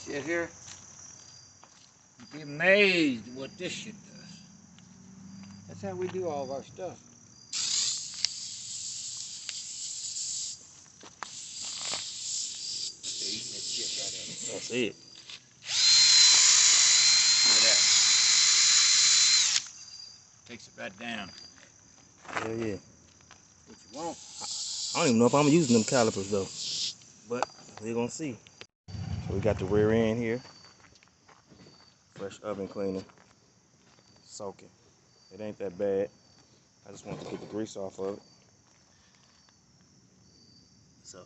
shit here. You'd be amazed what this shit does. That's how we do all of our stuff. See, that shit right there. That's it. Look at that. Takes it right down. Hell yeah. What you want. I don't even know if I'm using them calipers though. But we're gonna see. So we got the rear end here. Fresh oven cleaner. Soaking. It ain't that bad. I just want to get the grease off of it. So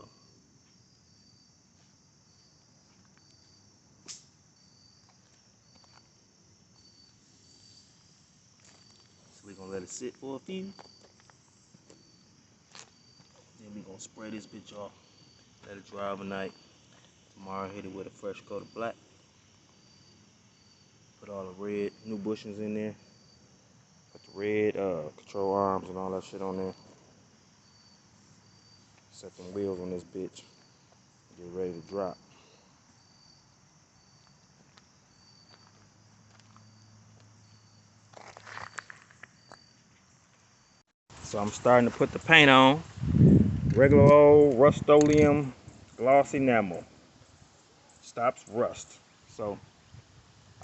we're gonna let it sit for a few. Then we're gonna spray this bitch off. Let it dry overnight. Tomorrow hit it with a fresh coat of black. Put all the red new bushings in there. Put the red control arms and all that shit on there. Set them wheels on this bitch. Get ready to drop. So I'm starting to put the paint on. Regular old Rust-Oleum gloss enamel. Stops rust. So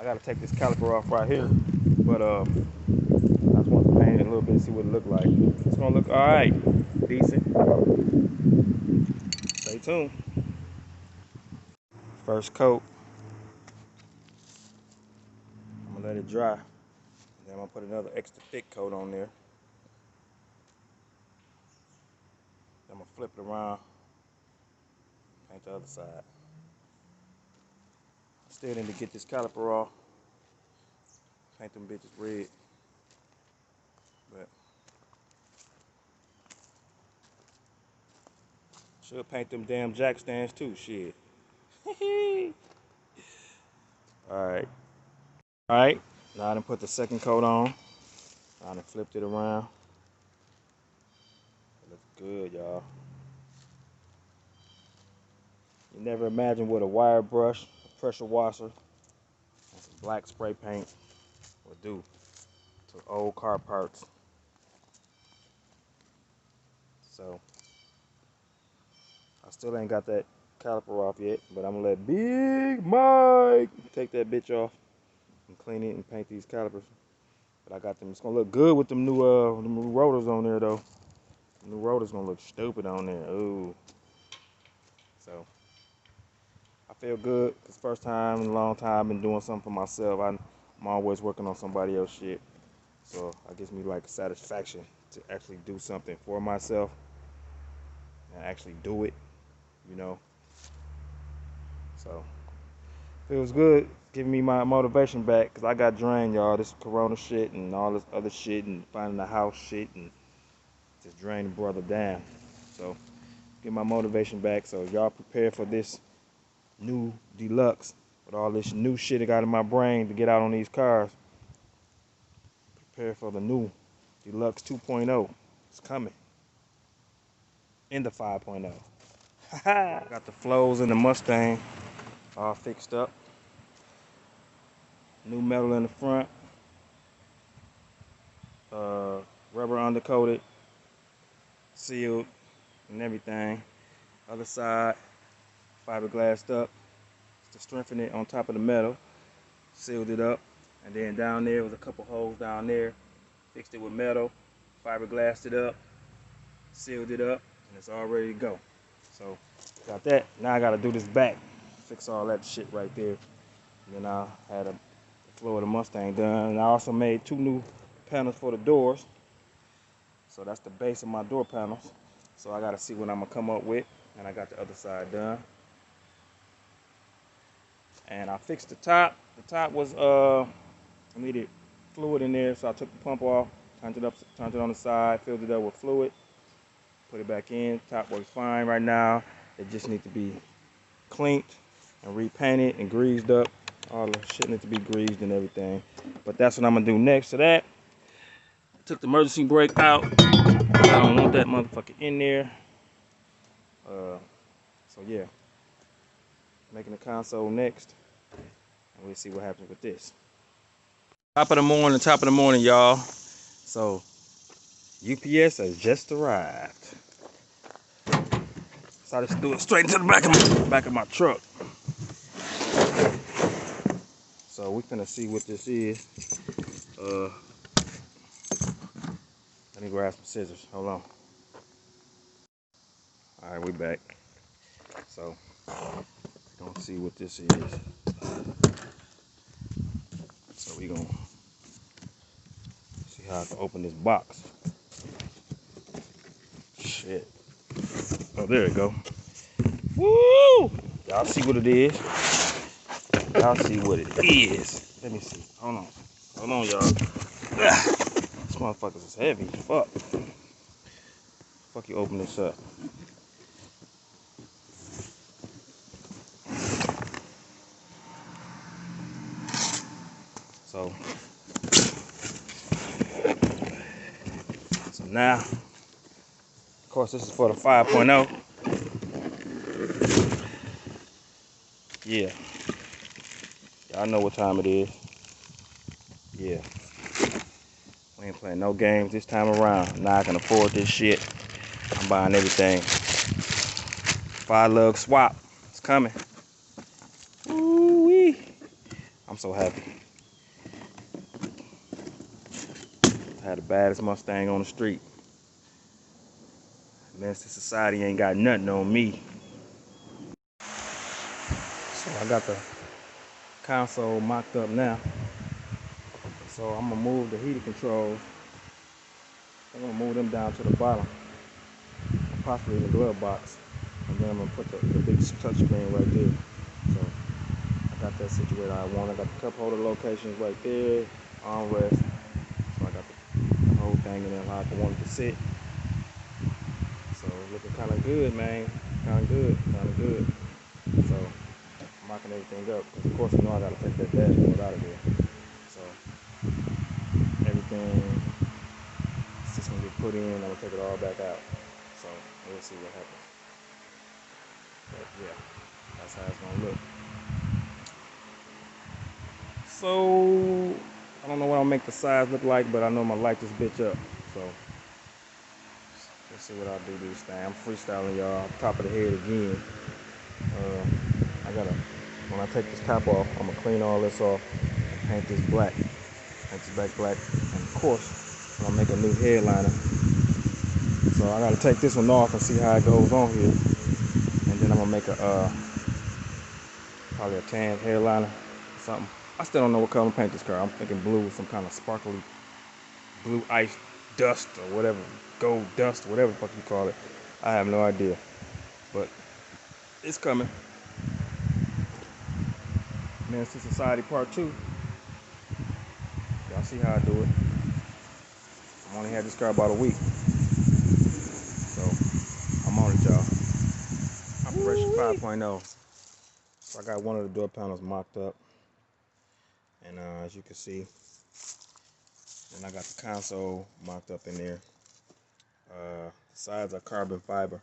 I gotta take this caliper off right here. But I just want to paint it a little bit, see what it look like. It's gonna look alright. Decent. Stay tuned. First coat. I'm gonna let it dry. Then I'm gonna put another extra thick coat on there. I'm gonna flip it around, paint the other side. Still need to get this caliper off, paint them bitches red. But should paint them damn jack stands too, shit. Alright. Alright, now I done put the second coat on. I done flipped it around. It looks good, y'all. You never imagine what a wire brush, a pressure washer, and some black spray paint will do to old car parts. So, I still ain't got that caliper off yet, but I'm gonna let Big Mike take that bitch off and clean it and paint these calipers. But I got them. It's gonna look good with them new rotors on there though. The new rotors gonna look stupid on there. Ooh. So I feel good. It's first time in a long time I've been doing something for myself. I'm always working on somebody else's shit. So it gives me like a satisfaction to actually do something for myself and actually do it, you know. So feels good, giving me my motivation back, because I got drained, y'all. This corona shit and all this other shit and finding the house shit and just drained the brother down. So get my motivation back. So y'all prepare for this new D.lux with all this new shit I got in my brain to get out on these cars. Prepare for the new D.lux 2.0. It's coming. In the 5.0. Got the flows in the Mustang all fixed up. New metal in the front. Rubber undercoated. Sealed and everything. Other side, fiberglassed up to strengthen it on top of the metal. Sealed it up. And then down there was a couple holes down there. Fixed it with metal. Fiberglassed it up. Sealed it up. And it's all ready to go. So got that. Now I gotta do this back. Fix all that shit right there. And then I had the floor of the Mustang done. And I also made 2 new panels for the doors. So that's the base of my door panels. So I gotta see what I'm gonna come up with. And I got the other side done. And I fixed the top. The top was I needed fluid in there, so I took the pump off, turned it up, turned it on the side, filled it up with fluid, put it back in. Top works fine right now. It just needs to be cleaned and repainted and greased up. All the shit needs to be greased and everything. But that's what I'm gonna do next to that. Took the emergency brake out. I don't want that motherfucker in there. So yeah, making the console next. And we'll see what happens with this. Top of the morning, y'all. So, UPS has just arrived. So I just threw it straight into the back of my truck. So we finna see what this is. Let me grab some scissors. Hold on. All right, we back. So gonna see what this is. So we gonna see how I can open this box. Shit. Oh, there it go. Woo! Y'all see what it is. Y'all see what it is. Let me see. Hold on. Hold on, y'all. This motherfucker is heavy. Fuck. Fuck you open this up. So now, of course, this is for the 5.0. Yeah. Y'all know what time it is. Yeah. We ain't playing no games this time around. Now I can afford this shit. I'm buying everything. 5 swap. It's coming. Ooh-wee. I'm so happy. I had the baddest Mustang on the street. Menace Society ain't got nothing on me. So I got the console mocked up now. So I'm gonna move the heater controls. I'm gonna move them down to the bottom, possibly in the glove box. And then I'm gonna put the big touch screen right there. So I got that situated how I want. I got the cup holder locations right there, armrest. So I got the whole thing in there how I want it to sit. So it's looking kind of good, man. Kind of good. So I'm mocking everything up because of course you know I gotta take that dashboard out of there. So everything is just gonna get put in. I'm gonna take it all back out. So we'll see what happens. But yeah, that's how it's gonna look. So I don't know what I'll make the size look like, but I know I'm gonna light this bitch up. So let's see what I'll do this thing. I'm freestyling, y'all. Top of the head again. When I take this top off, I'm gonna clean all this off and paint this black. Paint this back black. And of course, I'm gonna make a new headliner. So I gotta take this one off and see how it goes on here. And then I'm gonna make probably a tan headliner or something. I still don't know what color to paint this car. I'm thinking blue with some kind of sparkly blue ice dust or whatever, gold dust, whatever the fuck you call it. I have no idea, but it's coming. Menace to Society Part 2. Y'all see how I do it. I've only had this car about a week, so I'm on it, y'all. Operation 5.0. So I got one of the door panels mocked up, and as you can see, and I got the console mocked up in there. The sides are carbon fiber.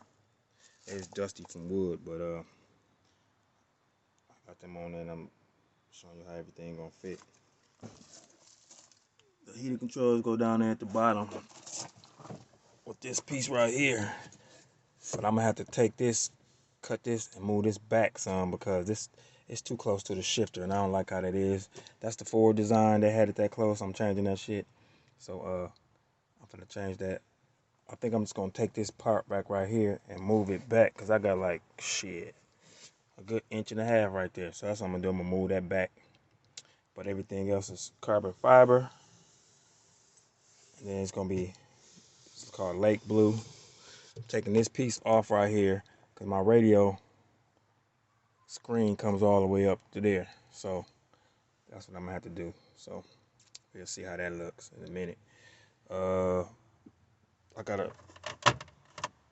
It's dusty from wood, but I got them on there and I'm showing you how everything gonna fit. The heater controls go down there at the bottom with this piece right here. But I'm gonna have to take this, cut this, and move this back some because this is too close to the shifter and I don't like how that is. That's the Ford design. They had it that close. I'm changing that shit. So I'm gonna change that. I think I'm just gonna take this part back right here and move it back because I got like shit. A good 1.5 inches right there. So that's what I'm gonna do. I'm gonna move that back. But everything else is carbon fiber. And then it's gonna be, it's called Lake Blue. I'm taking this piece off right here because my radio screen comes all the way up to there. So that's what I'm gonna have to do. So we'll see how that looks in a minute. I gotta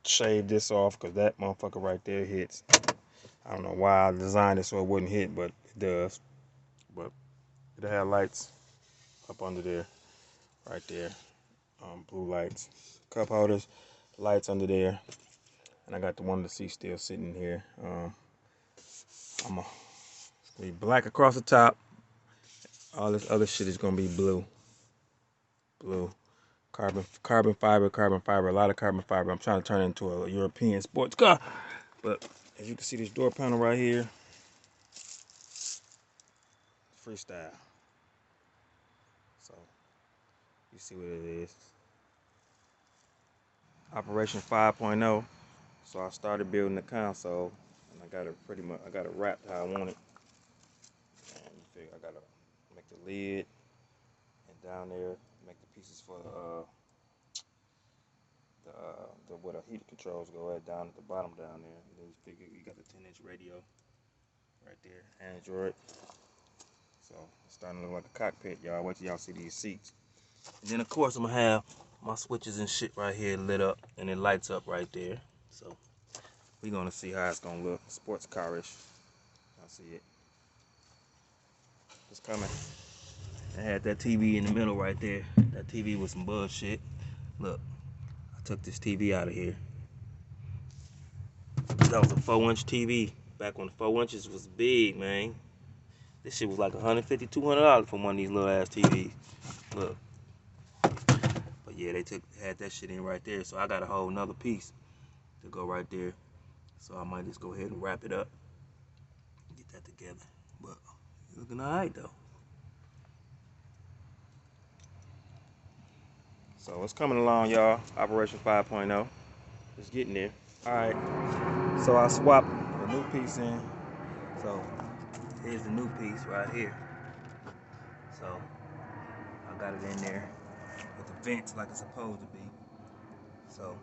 shave this off because that motherfucker right there hits. I don't know why I designed it so it wouldn't hit, but it does. But it'll have lights up under there, right there. Blue lights, cup holders, lights under there, and I got the one of the seats still sitting here. I'm gonna be black across the top, All this other shit is gonna be blue. Blue. Carbon fiber, a lot of carbon fiber. I'm trying to turn it into a European sports car. But as you can see, this door panel right here, freestyle. So you see what it is. Operation 5.0. So I started building the console, and I got it wrapped how I want it. And you figure I gotta make the lid, and down there make the pieces for where the heat controls go at, down at the bottom down there. And then you figure you got the 10-inch radio right there, Android. So it's starting to look like a cockpit, y'all. Wait till y'all see these seats. And then of course I'm gonna have my switches and shit right here lit up, and it lights up right there. So we're gonna see how it's gonna look. Sports carish. Y'all see it. It's coming. I had that TV in the middle right there. That TV was some bullshit. Look, I took this TV out of here. That was a 4-inch TV. Back when the 4 inches was big, man. This shit was like $150, $200 for one of these little ass TVs. Look. But yeah, they had that shit in right there. So I got a whole nother piece to go right there. So I might just go ahead and wrap it up. Get that together. But it's looking alright though. So it's coming along, y'all. Operation 5.0. It's getting there. Alright. So I swapped the new piece in. So here's the new piece right here. So I got it in there with the vents like it's supposed to be. So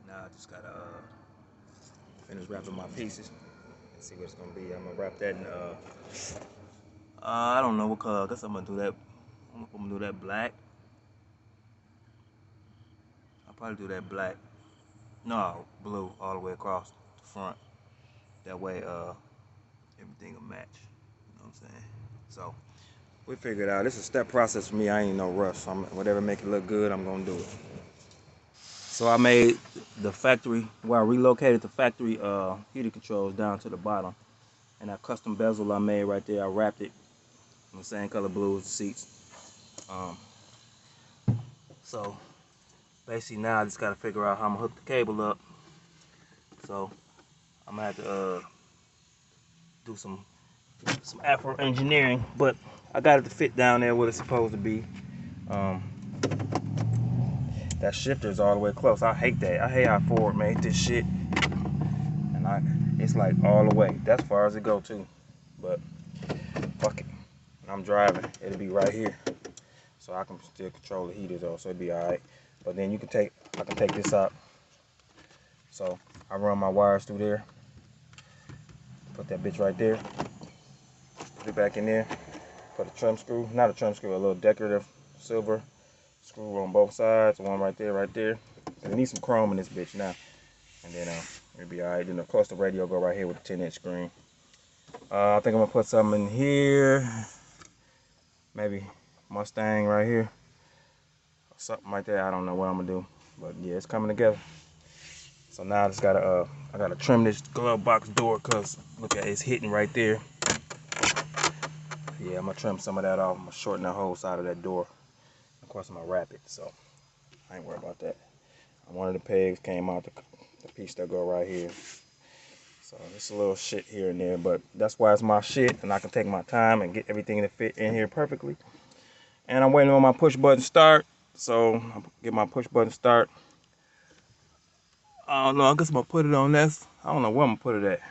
now I just gotta finish wrapping my pieces and see what it's gonna be. I'm gonna wrap that in I don't know what color. I guess I'm gonna do that. I don't know if I'm gonna do that black. I'll probably do that black. No, blue all the way across the front. That way everything will match. You know what I'm saying? So we figured out. This is a step process for me. I ain't no rush. So whatever make it look good, I'm gonna do it. So I made the factory, I relocated the factory heater controls down to the bottom. And that custom bezel I made right there, I wrapped it in the same color blue as the seats. So basically now I just gotta figure out how I'm gonna hook the cable up. So I'm gonna have to do some Afro engineering, but I got it to fit down there where it's supposed to be. That shifter is all the way close. I hate that. I hate how Ford made this shit. And it's like all the way. That's as far as it go too. But fuck it. When I'm driving, it'll be right here. So I can still control the heater though, so it'll be alright. But then I can take this out. So I run my wires through there. Put that bitch right there. Put it back in there. Put a trim screw, not a trim screw, a little decorative silver screw on both sides. One right there, right there. And it needs some chrome in this bitch now. And then it'll be alright. Then of course the radio go right here with the 10-inch screen. I think I'm gonna put something in here. Maybe Mustang right here. Or something like that. I don't know what I'm gonna do. But yeah, it's coming together. So now I just gotta I gotta trim this glove box door because look at it, it's hitting right there. Yeah, I'm gonna trim some of that off. I'm gonna shorten the whole side of that door. Of course I'm gonna wrap it, so I ain't worried about that. One of the pegs came out the piece that go right here. So it's a little shit here and there, but that's why it's my shit, and I can take my time and get everything to fit in here perfectly. And I'm waiting on my push button start, so I'll get my push button start. I don't know, I guess I'm gonna put it on this. I don't know where I'm gonna put it at.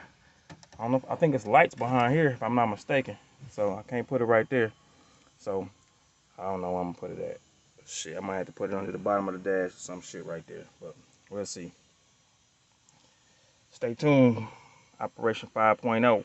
I don't know, I think it's lights behind here if I'm not mistaken. So I can't put it right there. So I don't know where I'm gonna put it at. Shit, I might have to put it under the bottom of the dash or some shit right there, but we'll see. Stay tuned. Operation 5.0.